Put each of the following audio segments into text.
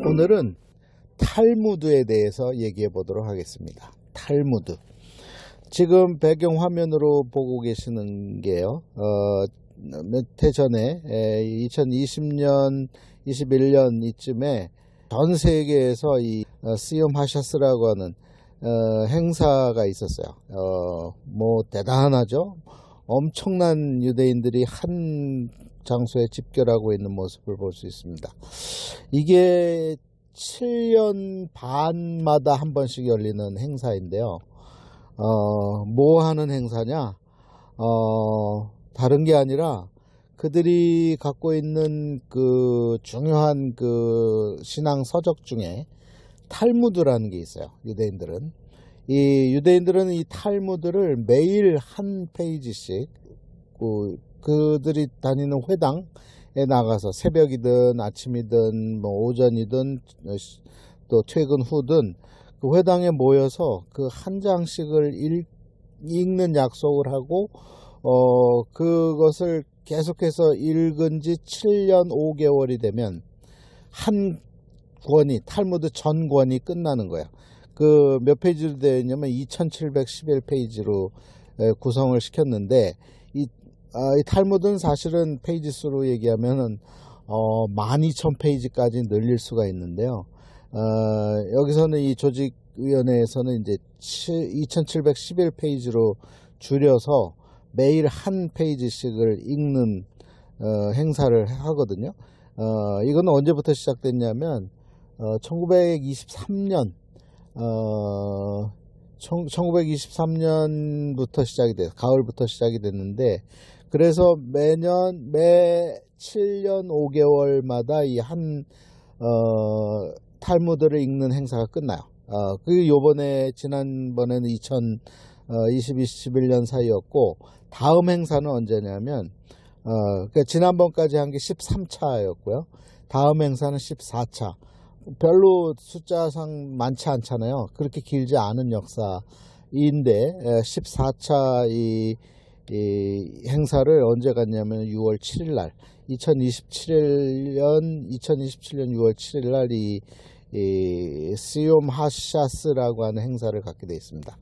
오늘은 탈무드에 대해서 얘기해 보도록 하겠습니다. 탈무드. 지금 배경 화면으로 보고 계시는 게요. 몇 해 전에 2020년, 21년 이쯤에 전 세계에서 이 시엄 하샤스라고 하는 행사가 있었어요. 뭐 대단하죠. 엄청난 유대인들이 한 장소에 집결하고 있는 모습을 볼 수 있습니다. 이게 7년 반마다 한 번씩 열리는 행사인데요. 뭐 하는 행사냐? 다른 게 아니라 그들이 갖고 있는 그 중요한 그 신앙 서적 중에 탈무드라는 게 있어요. 유대인들은 이 탈무드를 매일 한 페이지씩 그들이 다니는 회당에 나가서 새벽이든 아침이든 뭐 오전이든 또 퇴근 후든 그 회당에 모여서 그 한 장씩을 읽는 약속을 하고 그것을 계속해서 읽은 지 7년 5개월이 되면 한 권이 탈무드 전 권이 끝나는 거예요. 그 몇 페이지로 되어 있냐면 2711페이지로 구성을 시켰는데 이 탈무드는 사실은 페이지 수로 얘기하면은 12,000페이지까지 늘릴 수가 있는데요. 여기서는 이 조직위원회에서는 이제 2711페이지로 줄여서 매일 한 페이지씩을 읽는 행사를 하거든요. 이건 언제부터 시작됐냐면 1923년 1923년부터 시작이 돼요. 가을부터 시작이 됐는데 그래서 매 7년 5개월마다 이 한 탈무드를 읽는 행사가 끝나요. 그 요번에 지난번에는 2021년 사이였고 다음 행사는 언제냐면 그러니까 지난번까지 한 게 13차였고요. 다음 행사는 14차. 별로 숫자상 많지 않잖아요. 그렇게 길지 않은 역사인데 14차 이 행사를 언제 갔냐면 6월 7일 날 2027년 6월 7일 날 이 시옴 하샤스라고 하는 행사를 갖게 되어 있습니다.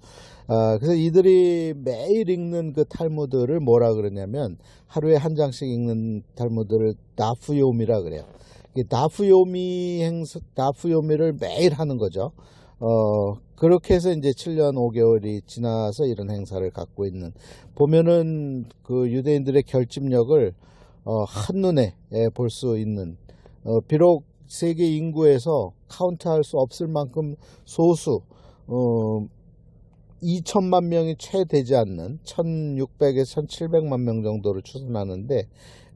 그래서 이들이 매일 읽는 그 탈무드를 뭐라 그러냐면 하루에 한 장씩 읽는 탈무드를 다프요미라 그래요. 다프요미를 매일 하는 거죠. 그렇게 해서 이제 7년 5개월이 지나서 이런 행사를 갖고 있는 보면은 그 유대인들의 결집력을 한눈에 볼 수 있는 비록 세계 인구에서 카운트할 수 없을 만큼 소수 2천만 명이 채 되지 않는 1600에서 1700만 명 정도를 추산하는데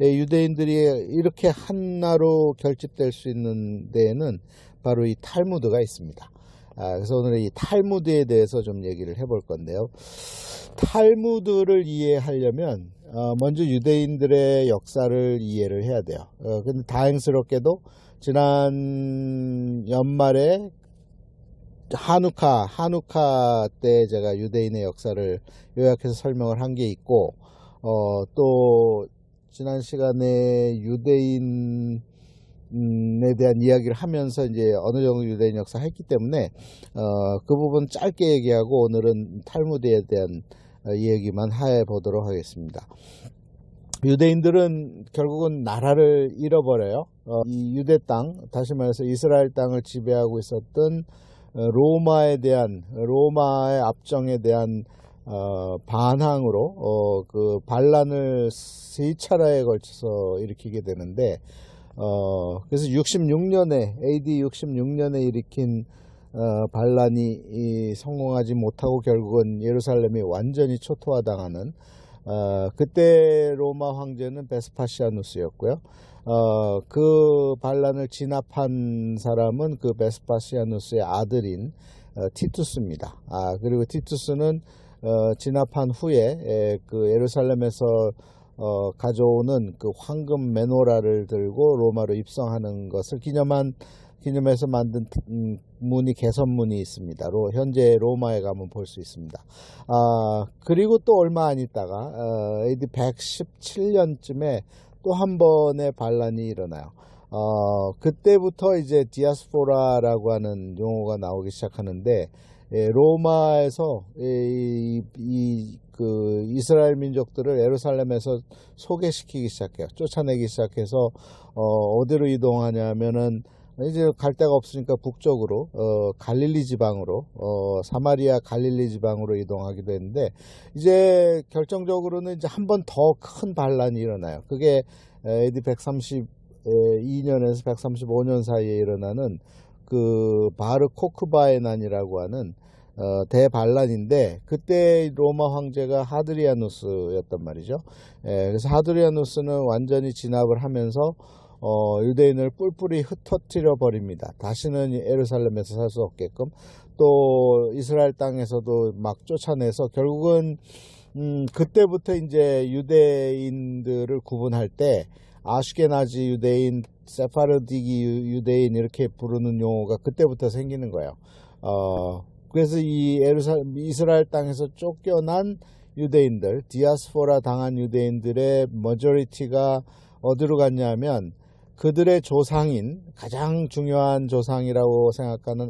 유대인들이 이렇게 하나로 결집될 수 있는 데에는 바로 이 탈무드가 있습니다. 그래서 오늘 이 탈무드에 대해서 좀 얘기를 해볼 건데요. 탈무드를 이해하려면 먼저 유대인들의 역사를 이해를 해야 돼요. 근데 다행스럽게도 지난 연말에 하누카 때 제가 유대인의 역사를 요약해서 설명을 한 게 있고 또 지난 시간에 유대인에 대한 이야기를 하면서 이제 어느 정도 유대인 역사 했기 때문에 그 부분 짧게 얘기하고 오늘은 탈무드에 대한 이야기만 해보도록 하겠습니다. 유대인들은 결국은 나라를 잃어버려요. 이 유대 땅, 다시 말해서 이스라엘 땅을 지배하고 있었던 로마의 압정에 대한 반항으로 그 반란을 세 차례에 걸쳐서 일으키게 되는데 그래서 AD 66년에 일으킨 반란이 성공하지 못하고 결국은 예루살렘이 완전히 초토화당하는 그때 로마 황제는 베스파시아누스였고요. 그 반란을 진압한 사람은 그 베스파시아누스의 아들인 티투스입니다. 그리고 티투스는 진압한 후에 그 예루살렘에서 가져오는 그 황금 메노라를 들고 로마로 입성하는 것을 기념해서 만든 개선문이 있습니다. 현재 로마에 가면 볼 수 있습니다. 그리고 또 얼마 안 있다가 AD 117년쯤에 또 한 번의 반란이 일어나요. 그때부터 이제 디아스포라라고 하는 용어가 나오기 시작하는데, 로마에서 그 이스라엘 민족들을 예루살렘에서 소개시키기 시작해요. 쫓아내기 시작해서 어디로 이동하냐면은 이제 갈 데가 없으니까 북쪽으로 갈릴리 지방으로 사마리아 갈릴리 지방으로 이동하기도 했는데, 이제 결정적으로는 이제 한 번 더 큰 반란이 일어나요. 그게 AD 132년에서 135년 사이에 일어나는 그 바르 코크바의 난이라고 하는 대반란인데, 그때 로마 황제가 하드리아누스였단 말이죠. 그래서 하드리아누스는 완전히 진압을 하면서 유대인을 뿔뿔이 흩어뜨려 버립니다. 다시는 예루살렘에서 살 수 없게끔, 또 이스라엘 땅에서도 막 쫓아내서 결국은 그때부터 이제 유대인들을 구분할 때 아슈케나지 유대인, 세파르디기 유대인 이렇게 부르는 용어가 그때부터 생기는 거예요. 그래서 이 이스라엘 땅에서 쫓겨난 유대인들, 디아스포라 당한 유대인들의 머저리티가 어디로 갔냐면, 그들의 조상인, 가장 중요한 조상이라고 생각하는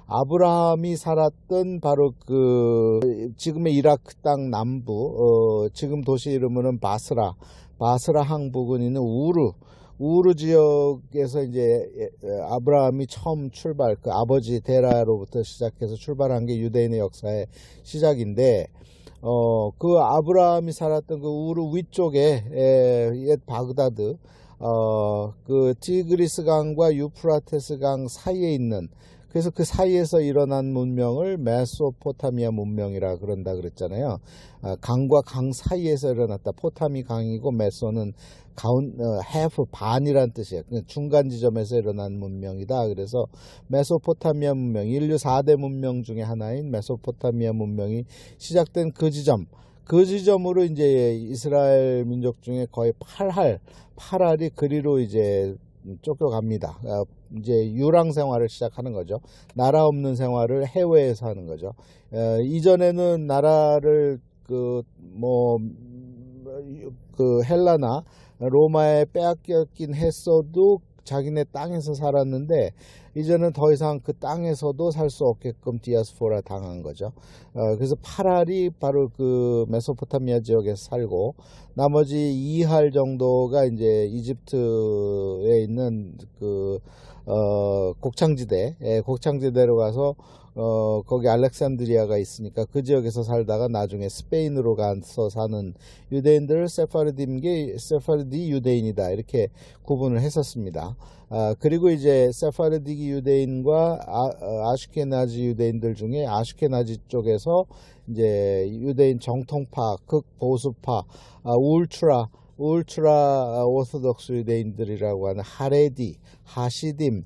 아브라함이 살았던 바로 그 지금의 이라크 땅 남부, 지금 도시 이름은 바스라 항부근에 있는 우르 지역에서 이제 아브라함이 처음 그 아버지 데라로부터 시작해서 출발한 게 유대인의 역사의 시작인데, 그 아브라함이 살았던 그 우르 위쪽에 옛 바그다드, 그 티그리스 강과 유프라테스 강 사이에 있는, 그래서 그 사이에서 일어난 문명을 메소포타미아 문명이라 그런다 그랬잖아요. 강과 강 사이에서 일어났다. 포타미 강이고 메소는 half, 반이란 뜻이에요. 중간 지점에서 일어난 문명이다. 그래서 메소포타미아 문명, 인류 4대 문명 중에 하나인 메소포타미아 문명이 시작된 그 지점으로 이제 이스라엘 민족 중에 거의 8할이 그리로 이제 쫓겨갑니다. 이제 유랑 생활을 시작하는 거죠. 나라 없는 생활을 해외에서 하는 거죠. 이전에는 나라를 헬라나 로마에 빼앗겼긴 했어도 자기네 땅에서 살았는데, 이제는 더 이상 그 땅에서도 살 수 없게끔 디아스포라 당한 거죠. 그래서 8할이 바로 그 메소포타미아 지역에서 살고, 나머지 2할 정도가 이제 이집트에 있는 그 곡창지대로 가서 거기 알렉산드리아가 있으니까 그 지역에서 살다가 나중에 스페인으로 가서 사는 유대인들을 세파르디 유대인이다 이렇게 구분을 했었습니다. 그리고 이제 세파르디기 유대인과 아슈케나지 유대인들 중에 아슈케나지 쪽에서 이제 유대인 정통파, 극보수파, 울트라 오소독스 유대인들이라고 하는 하레디, 하시딤,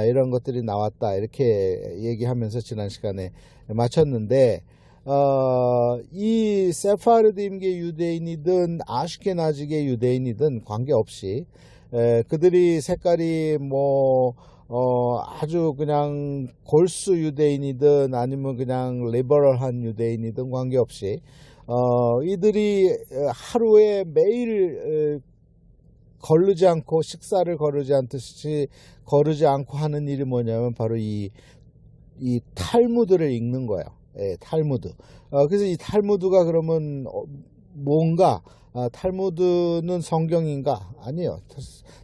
이런 것들이 나왔다 이렇게 얘기하면서 지난 시간에 마쳤는데, 이 세파르딤계 유대인이든 아슈케나지계 유대인이든 관계없이 그들이 색깔이 아주 그냥 골수 유대인이든 아니면 그냥 리버럴한 유대인이든 관계없이 이들이 하루에 매일 거르지 않고 식사를 거르지 않듯이 거르지 않고 하는 일이 뭐냐면 바로 이 탈무드를 읽는 거예요. 탈무드. 그래서 이 탈무드가 그러면 뭔가, 탈무드는 성경인가? 아니요.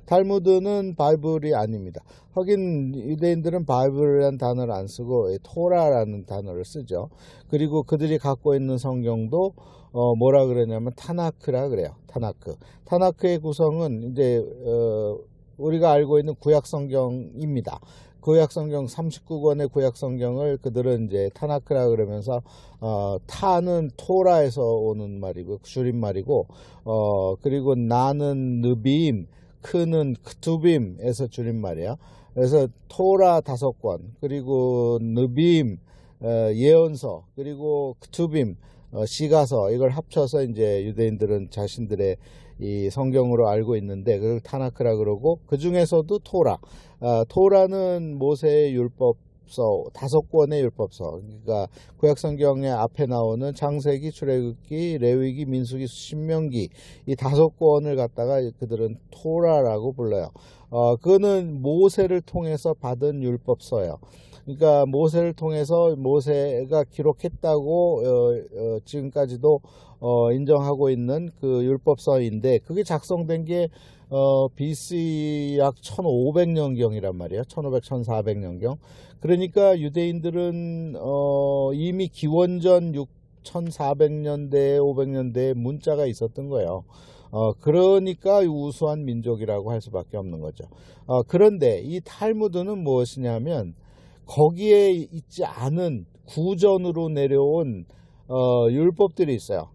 탈무드는 바이블이 아닙니다. 하긴 유대인들은 바이블이라는 단어를 안 쓰고 토라라는 단어를 쓰죠. 그리고 그들이 갖고 있는 성경도 뭐라 그러냐면 타나크라 그래요. 타나크의 구성은 이제 우리가 알고 있는 구약 성경입니다. 구약 성경 39권의 구약 성경을 그들은 이제 타나크라 그러면서 타는 토라에서 오는 말이고 줄임말이고, 그리고 나는 느빔, 크는 크투빔에서 줄임말이야. 그래서 토라 5권, 그리고 느빔 예언서, 그리고 크투빔 시가서, 이걸 합쳐서 이제 유대인들은 자신들의 이 성경으로 알고 있는데 그걸 타나크라 그러고, 그 중에서도 토라는 모세의 율법 율법서, 5권의 율법서, 그러니까 구약성경의 앞에 나오는 창세기, 출애굽기, 레위기, 민수기, 신명기, 이 5권을 갖다가 그들은 토라라고 불러요. 그거는 모세를 통해서 받은 율법서예요. 그러니까 모세를 통해서 모세가 기록했다고 지금까지도 인정하고 있는 그 율법서인데, 그게 작성된 게 BC 약 1500년경이란 말이에요. 1500, 1400년경. 그러니까 유대인들은 이미 기원전 1400년대, 500년대에 문자가 있었던 거예요. 그러니까 우수한 민족이라고 할 수밖에 없는 거죠. 그런데 이 탈무드는 무엇이냐면, 거기에 있지 않은 구전으로 내려온 율법들이 있어요.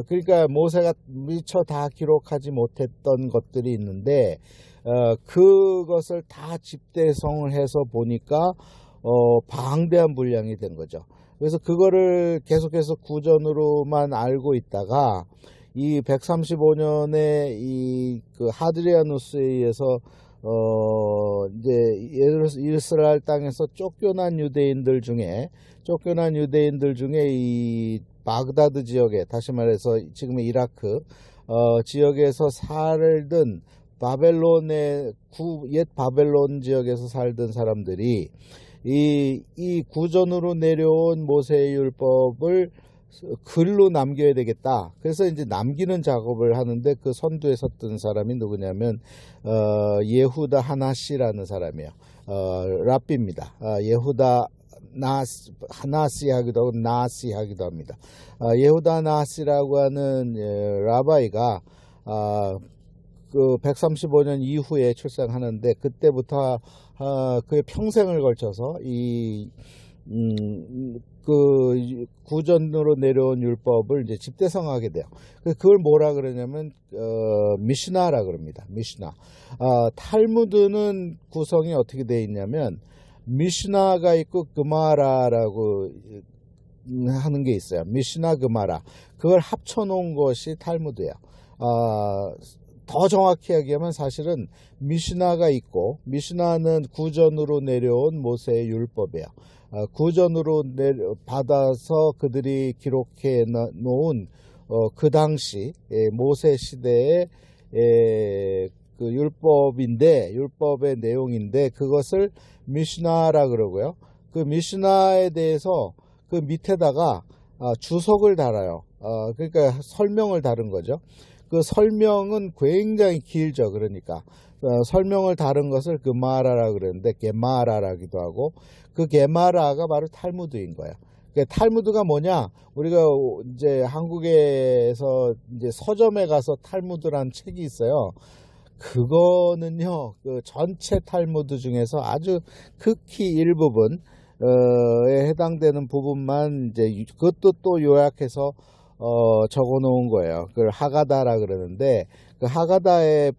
그러니까 모세가 미처 다 기록하지 못했던 것들이 있는데, 그것을 다 집대성을 해서 보니까 방대한 분량이 된 거죠. 그래서 그거를 계속해서 구전으로만 알고 있다가 이 135년에 이 그 하드리아누스에 의해서 이제 이스라엘 땅에서 쫓겨난 유대인들 중에 이 바그다드 지역에, 다시 말해서 지금의 이라크 지역에서 살던 바벨론의 옛 바벨론 지역에서 살던 사람들이 이 구전으로 내려온 모세의 율법을 글로 남겨야 되겠다. 그래서 이제 남기는 작업을 하는데, 그 선두에 섰던 사람이 누구냐면 예후다 하나시라는 사람이에요. 랍비입니다. 예후다 하나시 하기도 하고 나시 하기도 합니다. 예후다 나시라고 하는 라바이가 그 135년 이후에 출생하는데, 그때부터 그의 평생을 걸쳐서 그 구전으로 내려온 율법을 이제 집대성하게 돼요. 그걸 뭐라 그러냐면 미슈나라 그럽니다. 미슈나. 탈무드는 구성이 어떻게 되어 있냐면, 미슈나가 있고 그마라라고 하는 게 있어요. 미슈나 그마라. 그걸 합쳐 놓은 것이 탈무드예요. 더 정확히 얘기하면 사실은 미슈나가 있고, 미슈나는 구전으로 내려온 모세의 율법이에요. 구전으로 받아서 그들이 기록해 놓은 그 당시 모세 시대의 그 율법의 내용인데, 그것을 미슈나라 그러고요. 그 미슈나에 대해서 그 밑에다가 주석을 달아요. 그러니까 설명을 다른 거죠. 그 설명은 굉장히 길죠. 그러니까 설명을 다른 것을 그마라라 그러는데, 게마라라기도 하고, 그 게마라가 바로 탈무드인 거예요. 그러니까 탈무드가 뭐냐? 우리가 이제 한국에서 이제 서점에 가서 탈무드라는 책이 있어요. 그거는요, 그 전체 탈무드 중에서 아주 극히 일부분에 해당되는 부분만 이제 그것도 또 요약해서 적어 놓은 거예요. 그걸 하가다라 그러는데, 그 하가다의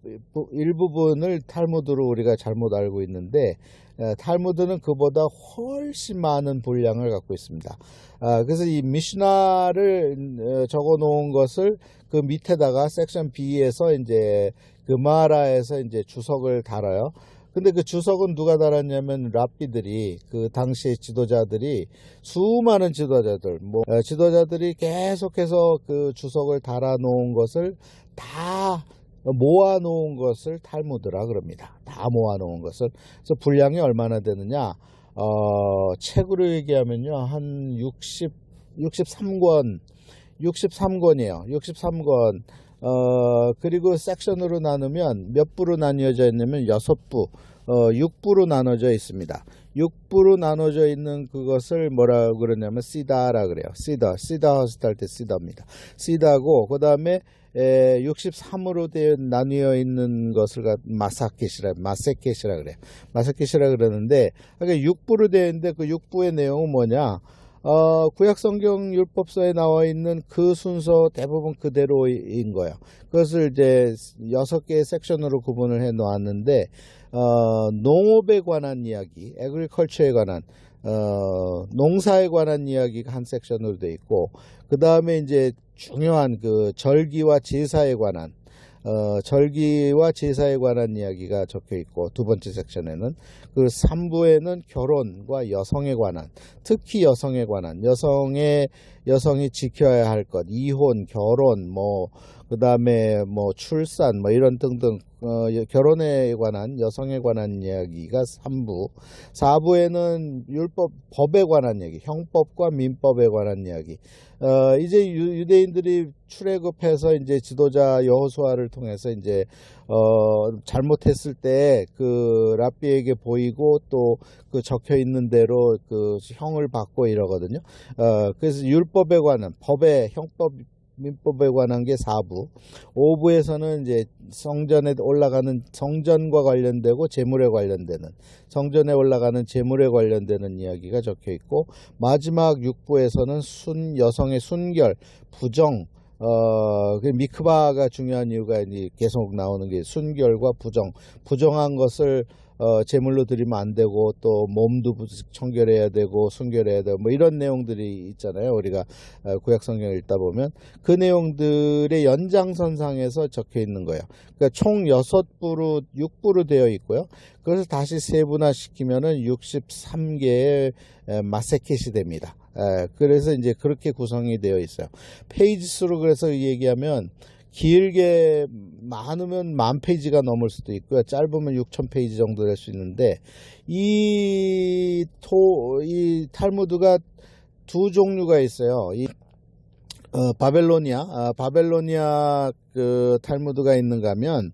일부분을 탈무드로 우리가 잘못 알고 있는데, 탈무드는 그보다 훨씬 많은 분량을 갖고 있습니다. 그래서 이 미슈나를 적어 놓은 것을 그 밑에다가 섹션 B에서 이제 그마라에서 이제 주석을 달아요. 근데 그 주석은 누가 달았냐면, 랍비들이, 그 당시의 지도자들이, 수많은 지도자들이 계속해서 그 주석을 달아 놓은 것을 다 모아 놓은 것을 탈무드라 그럽니다. 다 모아 놓은 것을. 그래서 분량이 얼마나 되느냐? 책으로 얘기하면요, 한 63권이에요. 63권. 그리고 섹션으로 나누면 몇 부로 나뉘어져 있냐면 6부, 6부로 나눠져 있습니다. 6부로 나눠져 있는 그것을 뭐라고 그러냐면 시다라 그래요. 시다 허스트 할 때 시다입니다. 시다고, 그 다음에 63으로 나뉘어 있는 것을 마세켓이라 그래요. 마세켓이라 그러는데, 그러니까 6부로 되어 있는데, 그 6부의 내용은 뭐냐? 구약성경 율법서에 나와 있는 그 순서 대부분 그대로인 거예요. 그것을 이제 6개의 섹션으로 구분을 해 놓았는데, 농업에 관한 이야기, 애그리컬처에 관한, 농사에 관한 이야기가 한 섹션으로 되어 있고, 그 다음에 이제 중요한 그 절기와 제사에 관한, 절기와 제사에 관한 이야기가 적혀 있고, 두 번째 섹션에는 그 3부에는 결혼과 여성에 관한, 특히 여성에 관한, 여성이 지켜야 할 것, 이혼, 결혼, 그 다음에 출산, 이런 등등, 결혼에 관한, 여성에 관한 이야기가 3부. 4부에는 법에 관한 이야기, 형법과 민법에 관한 이야기. 이제 유대인들이 출애굽해서 이제 지도자 여호수아를 통해서 이제 잘못했을 때 그 랍비에게 보이고 또 그 적혀 있는 대로 그 형을 받고 이러거든요. 그래서 율법에 관한, 법의 형법, 민법에 관한 게 4부. 5부에서는 이제 성전에 올라가는, 성전과 관련되고 재물에 관련되는, 성전에 올라가는 재물에 관련되는 이야기가 적혀 있고, 마지막 6부에서는 여성의 순결, 부정, 그 미크바가 중요한 이유가 이제 계속 나오는 게 순결과 부정한 것을 제물로 드리면 안 되고, 또 몸도 청결해야 되고 순결해야 되고, 이런 내용들이 있잖아요. 우리가 구약 성경을 읽다 보면 그 내용들의 연장선상에서 적혀 있는 거예요. 그러니까 총 6부로 되어 있고요. 그래서 다시 세분화시키면은 63개의 마세켓이 됩니다. 그래서 이제 그렇게 구성이 되어 있어요. 페이지 수로 그래서 얘기하면 길게 많으면 10,000페이지가 넘을 수도 있고요. 짧으면 6,000페이지 정도 될 수 있는데, 이 탈무드가 두 종류가 있어요. 바벨로니아 그 탈무드가 있는가 하면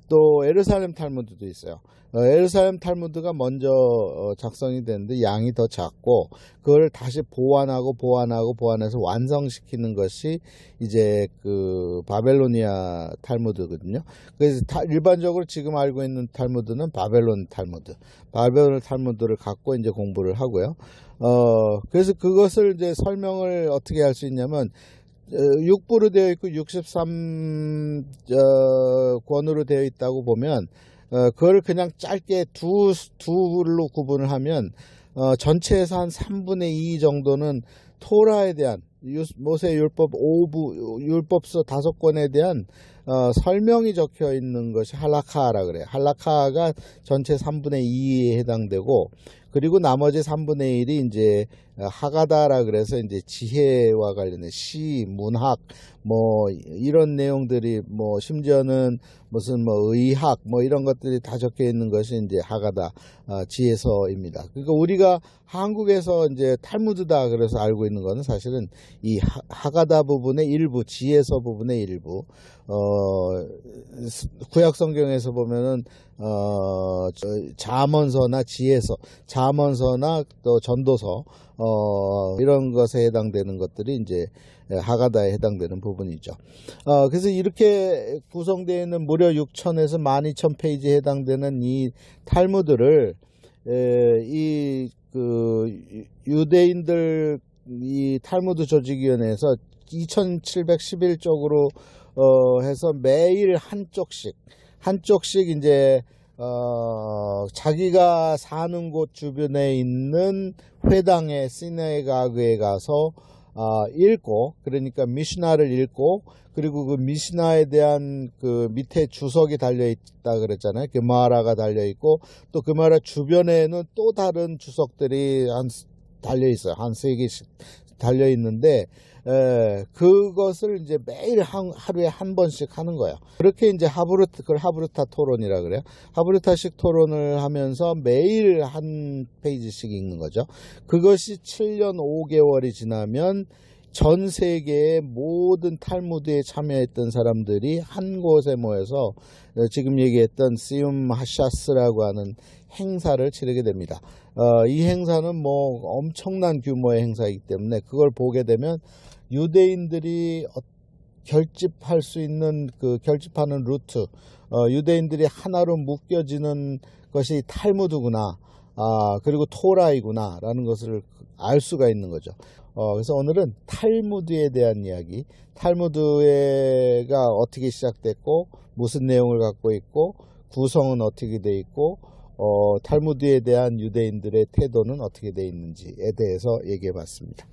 또 에르살렘 탈무드도 있어요. 에르살렘 탈무드가 먼저 작성이 됐는데 양이 더 작고, 그걸 다시 보완해서 완성시키는 것이 이제 그 바벨로니아 탈무드거든요. 그래서 일반적으로 지금 알고 있는 탈무드는 바벨론 탈무드를 갖고 이제 공부를 하고요. 그래서 그것을 이제 설명을 어떻게 할 수 있냐면, 6부로 되어 있고 63권으로 되어 있다고 보면, 그걸 그냥 짧게 두로 구분을 하면, 전체에서 한 3분의 2 정도는 토라에 대한, 모세 율법 5부, 율법서 5권에 대한 설명이 적혀 있는 것이 할라카라 그래요. 할라카가 전체 3분의 2에 해당되고, 그리고 나머지 3분의 1이 이제 하가다라 그래서 이제 지혜와 관련된 시, 문학, 이런 내용들이, 심지어는 무슨 의학, 이런 것들이 다 적혀 있는 것이 이제 하가다, 지혜서입니다. 그러니까 우리가 한국에서 이제 탈무드다 그래서 알고 있는 거는 사실은 이 하가다 부분의 일부, 지혜서 부분의 일부. 구약 성경에서 보면은 잠언서나 지혜서, 잠언서나 또 전도서, 이런 것에 해당되는 것들이 이제 하가다에 해당되는 부분이죠. 그래서 이렇게 구성되어 있는 무려 6,000에서 12,000페이지에 해당되는 이 탈무드를 유대인들 이 탈무드 조직위원회에서 2711쪽으로 해서 매일 한쪽씩 이제 자기가 사는 곳 주변에 있는 회당의 시내가그에 가서 읽고, 그러니까 미시나를 읽고, 그리고 그 미시나에 대한 그 밑에 주석이 달려있다 그랬잖아요. 게마라가 달려있고, 또 게마라 주변에는 또 다른 주석들이 달려있어요. 한 3개씩 달려있는데, 그것을 이제 매일 하루에 한 번씩 하는 거예요. 그렇게 이제 그걸 하브르타 토론이라 그래요. 하브르타식 토론을 하면서 매일 한 페이지씩 읽는 거죠. 그것이 7년 5개월이 지나면 전 세계의 모든 탈무드에 참여했던 사람들이 한 곳에 모여서 지금 얘기했던 시움 하샤스라고 하는 행사를 치르게 됩니다. 이 행사는 엄청난 규모의 행사이기 때문에 그걸 보게 되면 유대인들이 결집할 수 있는 그 결집하는 루트, 유대인들이 하나로 묶여지는 것이 탈무드구나, 그리고 토라이구나 라는 것을 알 수가 있는 거죠. 그래서 오늘은 탈무드에 대한 이야기, 탈무드가 어떻게 시작됐고 무슨 내용을 갖고 있고 구성은 어떻게 돼 있고 탈무드에 대한 유대인들의 태도는 어떻게 돼 있는지에 대해서 얘기해 봤습니다.